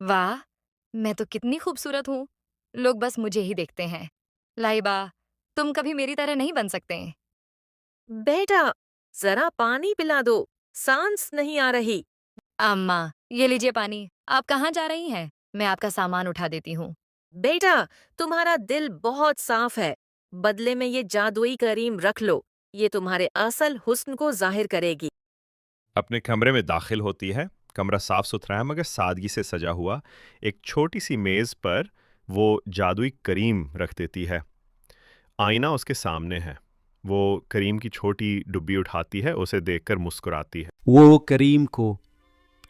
वाह! मैं तो कितनी खूबसूरत हूँ। लोग बस मुझे ही देखते हैं। लाइबा, तुम कभी मेरी तरह नहीं बन सकते। बेटा, जरा पानी पिला दो। सांस नहीं आ रही। अम्मा, ये लीजिए पानी। आप कहाँ जा रही हैं? मैं आपका सामान उठा देती हूँ। बेटा, तुम्हारा दिल बहुत साफ है। बदले में ये जादुई क्रीम रख लो। ये तुम्हारे असल हुस्न को जाहिर करेगी। अपने कमरे में दाखिल होती है। कमरा साफ सुथरा है मगर सादगी से सजा हुआ। एक छोटी सी मेज़ पर वो जादुई करीम रख देती है। आईना उसके सामने है। वो करीम की छोटी डुब्बी उठाती है, उसे देखकर मुस्कुराती है। वो करीम को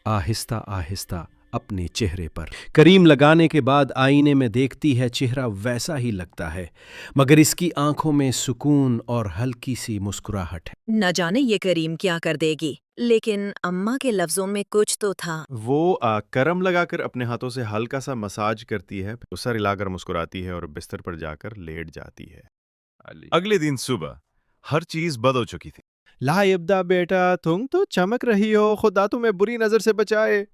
आहिस्ता आहिस्ता अपने चेहरे पर करीम लगाने के बाद आईने में देखती है, चेहरा वैसा ही लगता है, मगर इसकी आंखों में सुकून और हल्की सी मुस्कुराहट है। न जाने ये करीम क्या कर देगी, लेकिन अम्मा के लफ्जों में कुछ तो था। वो करम लगाकर अपने हाथों से हल्का सा मसाज करती है, फिर सर हिलाकर मुस्कुराती है और बिस्तर पर जाकर लेट जाती है। अगले दिन सुबह हर चीज बदल चुकी थी। लाइब्दा बेटा, तुम तो चमक रही हो, खुदा तुम्हें बुरी नजर से बचाए।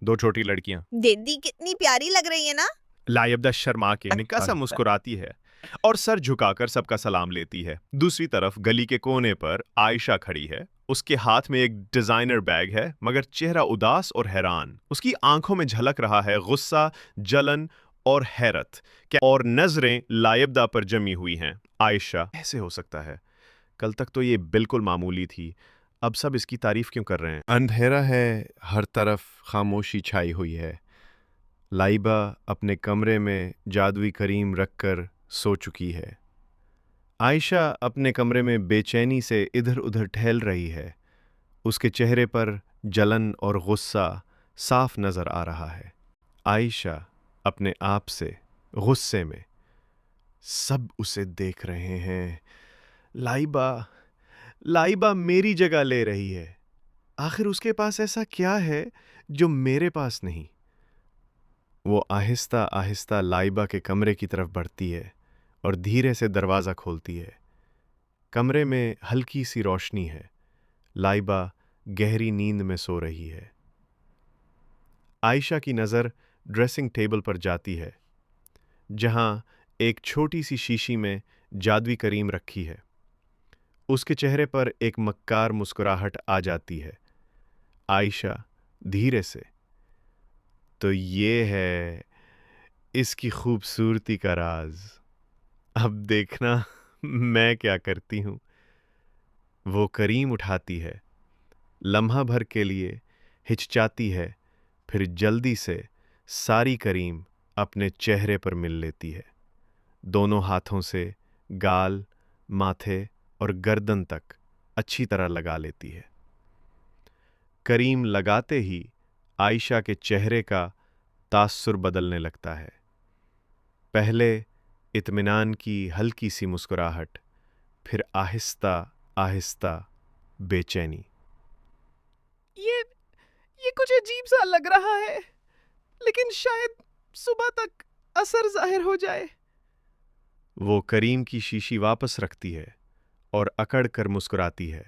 दो छोटी लड़कियां। दीदी कितनी प्यारी लग रही है ना। लाइब्दा शर्मा के निक्का सा मुस्कुराती है और सर झुकाकर सबका सलाम लेती है। दूसरी तरफ गली के कोने पर आयशा खड़ी है। उसके हाथ में एक डिजाइनर बैग है मगर चेहरा उदास और हैरान। उसकी आंखों में झलक रहा है गुस्सा, जलन और हैरत। क्या और नजरें लाइब्दा पर जमी हुई हैं। आयशा, ऐसे हो सकता है? कल तक तो ये बिल्कुल मामूली थी, अब सब इसकी तारीफ क्यों कर रहे हैं? अंधेरा है, हर तरफ खामोशी छाई हुई है। लाइबा अपने कमरे में जादुई करीम रखकर सो चुकी है। आयशा अपने कमरे में बेचैनी से इधर-उधर टहल रही है। उसके चेहरे पर जलन और गुस्सा साफ नजर आ रहा है। आयशा अपने आप से गुस्से में, सब उसे देख रहे हैं। लाइबा, लाइबा मेरी जगह ले रही है। आखिर उसके पास ऐसा क्या है जो मेरे पास नहीं? वो आहिस्ता आहिस्ता लाइबा के कमरे की तरफ बढ़ती है और धीरे से दरवाज़ा खोलती है। कमरे में हल्की सी रोशनी है। लाइबा गहरी नींद में सो रही है। आयशा की नज़र ड्रेसिंग टेबल पर जाती है, जहां एक छोटी सी शीशी में जादुई करीम रखी है। उसके चेहरे पर एक मक्कार मुस्कुराहट आ जाती है। आयशा धीरे से, तो ये है इसकी खूबसूरती का राज। अब देखना मैं क्या करती हूँ। वो करीम उठाती है, लम्हा भर के लिए हिचचाती है, फिर जल्दी से सारी करीम अपने चेहरे पर मिल लेती है। दोनों हाथों से गाल, माथे और गर्दन तक अच्छी तरह लगा लेती है। करीम लगाते ही आयशा के चेहरे का तासुर बदलने लगता है। पहले इत्मीनान की हल्की सी मुस्कुराहट, फिर आहिस्ता आहिस्ता बेचैनी। ये ये कुछ अजीब सा लग रहा है, लेकिन शायद सुबह तक असर जाहिर हो जाए। वो करीम की शीशी वापस रखती है और अकड़ कर मुस्कुराती है,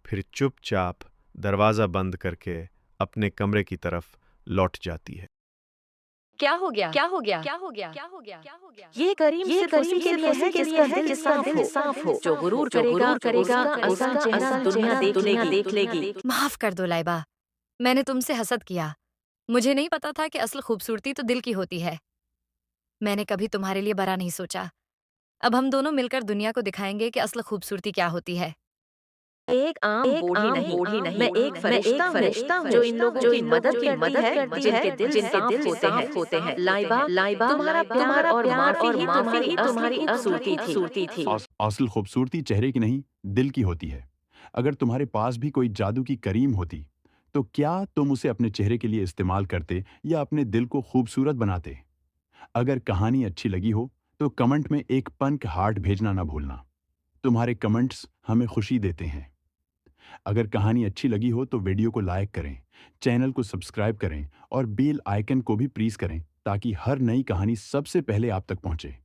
फिर चुपचाप दरवाज़ा बंद करके अपने कमरे की तरफ लौट जाती है। क्या हो गया? क्या हो गया? क्या हो गया? क्या हो गया? क्या हो गया? ये करीम सिर्फ उसी के लिए है जिसका दिल साफ हो। जो गुरूर करेगा उसका असल चेहरा दुनिया देख लेगी। माफ कर दो लाइबा। मैंने तुमसे हसद किया। मुझे नहीं पता था कि असल खूबसूरती तो दिल की होती है। मैंने कभी तुम्हारे लिए बुरा नहीं सोचा। अब हम दोनों मिलकर दुनिया को दिखाएंगे कि असल खूबसूरती क्या होती है। एक आम बूढ़ी नहीं, मैं एक फरिश्ता हूँ जो इन लोगों की मदद करती है जिनके दिल साफ होते हैं। लाइबा, तुम्हारा प्यार और माफी ही तुम्हारी खूबसूरती थी। असल खूबसूरती चेहरे की नहीं, दिल की होती है। अगर तुम्हारे पास भी कोई जादू की करीम होती, तो क्या तुम उसे अपने चेहरे के लिए इस्तेमाल करते या अपने दिल को खूबसूरत बनाते? अगर कहानी अच्छी लगी हो, तो कमेंट में एक पंक हार्ट भेजना ना भूलना। तुम्हारे कमेंट्स हमें खुशी देते हैं। अगर कहानी अच्छी लगी हो तो वीडियो को लाइक करें, चैनल को सब्सक्राइब करें और बेल आइकन को भी प्रेस करें ताकि हर नई कहानी सबसे पहले आप तक पहुंचे।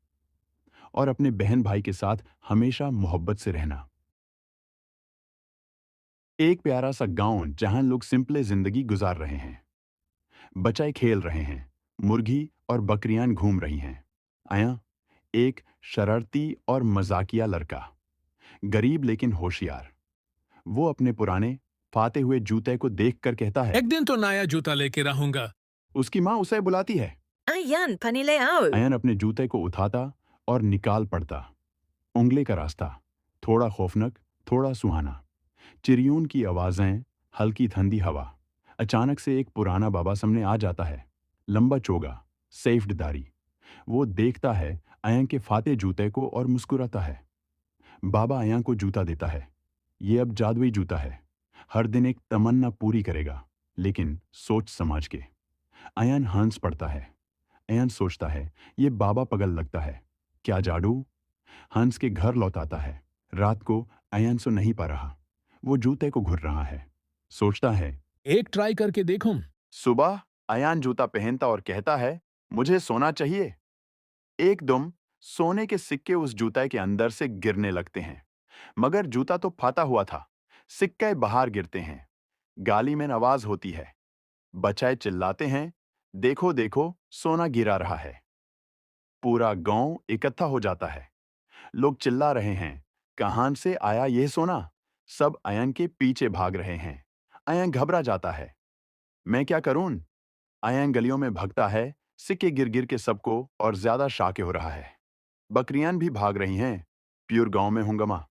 और अपने बहन भाई के साथ हमेशा मोहब्बत से रहना। एक प्यारा सा गांव जहां लोग सिंपल जिंदगी गुजार रहे हैं। बच्चे खेल रहे हैं, मुर्गी और बकरियां घूम रही हैं। आया एक शरारती और मजाकिया लड़का, गरीब लेकिन होशियार। वो अपने पुराने फाटे हुए जूते को देखकर कहता है। एक दिन तो नया जूता लेके रहूंगा। उसकी माँ उसे बुलाती है। Ayan, panileo. अयन अपने जूते को उठाता और निकाल पड़ता। उंगली का रास्ता, थोड़ा खौफनाक, थोड़ा सुहाना। चिड़ियों की आवाजें, हल्की ठंडी हवा। अचानक से एक पुराना बाबा सामने आ जाता है, लंबा चोगा, सेफ्ड दाढ़ी। वो देखता है अयन के फाटे जूते को और मुस्कुराता है। बाबा अयन को जूता देता है। ये अब जादुई जूता है, हर दिन एक तमन्ना पूरी करेगा, लेकिन सोच समझ के। अयन हंस पड़ता है। अयन सोचता है, ये बाबा पगल लगता है, क्या जादू। हंस के घर लौटाता है। रात को अयन सो नहीं पा रहा, वो जूते को घुर रहा है। सोचता है, एक ट्राई करके देखूं। सुबह अयान जूता पहनता और कहता है, मुझे सोना चाहिए। एकदम सोने के सिक्के उस जूते के अंदर से गिरने लगते हैं, मगर जूता तो फाटा हुआ था। सिक्के बाहर गिरते हैं। गाली में आवाज होती है। बच्चे चिल्लाते हैं, देखो देखो सोना गिरा रहा है। पूरा गांव इकट्ठा हो जाता है। लोग चिल्ला रहे हैं, कहां से आया यह सोना। सब अयन के पीछे भाग रहे हैं। अयन घबरा जाता है, मैं क्या करूं। अयन गलियों में भागता है, सिक्के गिर गिर के सबको और ज्यादा शाके हो रहा है। बकरियां भी भाग रही हैं। प्यूर गांव में हंगामा।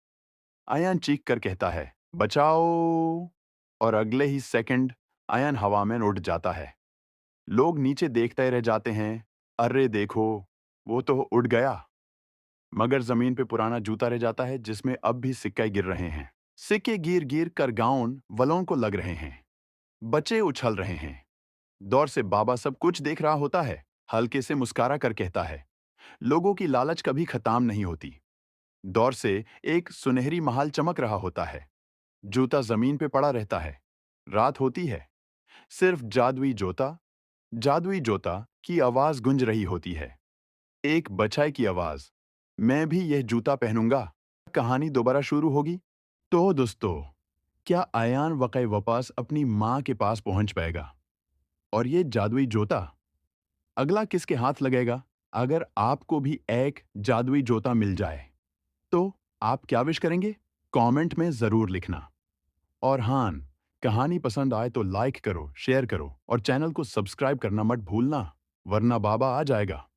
अयन चीख कर कहता है, बचाओ। और अगले ही सेकंड अयन हवा में उड़ जाता है। लोग नीचे देखते रह जाते हैं, अरे देखो, वो तो उड़ गया। मगर जमीन पे पुराना जूता रह जाता है, जिसमें अब भी सिक्के गिर रहे हैं। सिक्के गिर गिर कर गाउन वलों को लग रहे हैं। बच्चे उछल रहे हैं। दौर से बाबा सब कुछ देख रहा होता है। हल्के से मुस्कुरा कर कहता है, लोगों की लालच कभी खत्म नहीं होती। दौर से एक सुनहरी महल चमक रहा होता है। जूता जमीन पे पड़ा रहता है। रात होती है। सिर्फ जादुई जोता की आवाज गूंज रही होती है। एक बचाए की आवाज, मैं भी यह जूता पहनूंगा। कहानी दोबारा शुरू होगी। तो दोस्तों, क्या अयान वाकई वापस अपनी माँ के पास पहुंच पाएगा? और ये जादुई जोता अगला किसके हाथ लगेगा? अगर आपको भी एक जादुई जोता मिल जाए, तो आप क्या विश करेंगे? कमेंट में जरूर लिखना। और हाँ, कहानी पसंद आए तो लाइक करो, शेयर करो और चैनल को सब्सक्राइब करना मत भूलना, वरना बाबा आ जाएगा।